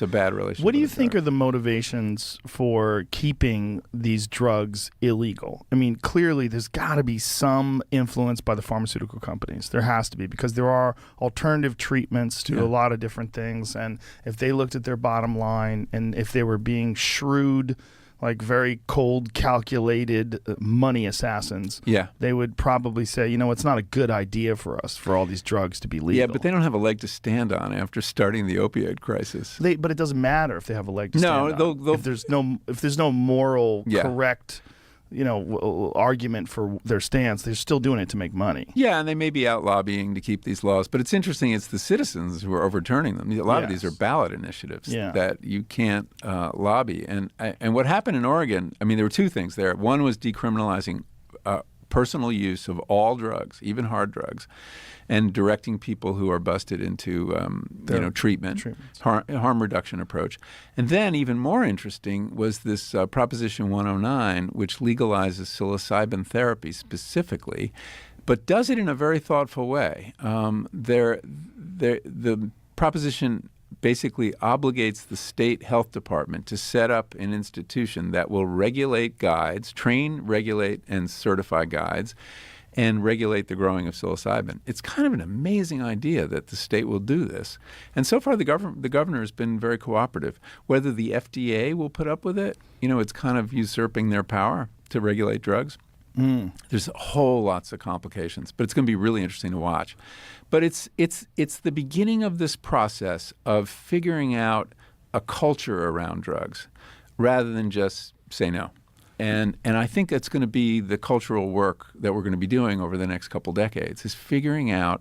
a bad relationship. What do you with the think drug. are the motivations for keeping these drugs illegal? I mean, clearly there's got to be some influence by the pharmaceutical companies. There has to be, because there are alternative treatments to a lot of different things. And if they looked at their bottom line, and if they were being shrewd, like very cold, calculated money assassins, they would probably say, you know, it's not a good idea for us for all these drugs to be legal. Yeah, but they don't have a leg to stand on after starting the opioid crisis. But it doesn't matter if they have a leg to stand on. If there's no moral correct, you know, argument for their stance, they're still doing it to make money. Yeah, and they may be out lobbying to keep these laws, but it's interesting. It's the citizens who are overturning them. A lot of these are ballot initiatives that you can't lobby. And what happened in Oregon, I mean, there were two things there. One was decriminalizing personal use of all drugs, even hard drugs, and directing people who are busted into treatment, harm reduction approach. And then even more interesting was this Proposition 109, which legalizes psilocybin therapy specifically, but does it in a very thoughtful way. The proposition basically obligates the state health department to set up an institution that will regulate guides, train, regulate, and certify guides, and regulate the growing of psilocybin. It's kind of an amazing idea that the state will do this. And so far the governor has been very cooperative. Whether the FDA will put up with it, you know, it's kind of usurping their power to regulate drugs. There's lots of complications, but it's going to be really interesting to watch. But it's the beginning of this process of figuring out a culture around drugs rather than just say no. And I think that's going to be the cultural work that we're going to be doing over the next couple decades, is figuring out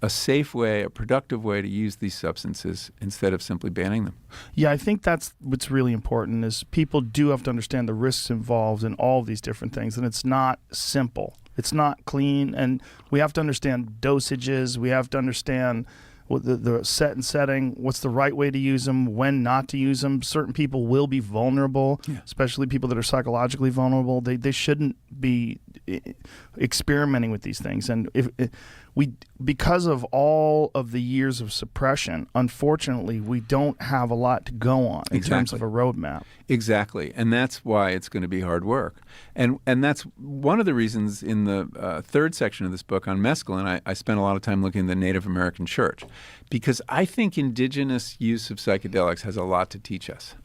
a safe way, a productive way to use these substances instead of simply banning them. Yeah, I think that's what's really important, is people do have to understand the risks involved in all of these different things, and it's not simple. It's not clean, and we have to understand dosages. We have to understand what the set and setting, what's the right way to use them, when not to use them. Certain people will be vulnerable, especially people that are psychologically vulnerable. They shouldn't be experimenting with these things. And because of all of the years of suppression, unfortunately, we don't have a lot to go on in terms of a roadmap. Exactly, and that's why it's going to be hard work. And that's one of the reasons in the third section of this book on mescaline, I spent a lot of time looking at the Native American church, because I think indigenous use of psychedelics has a lot to teach us.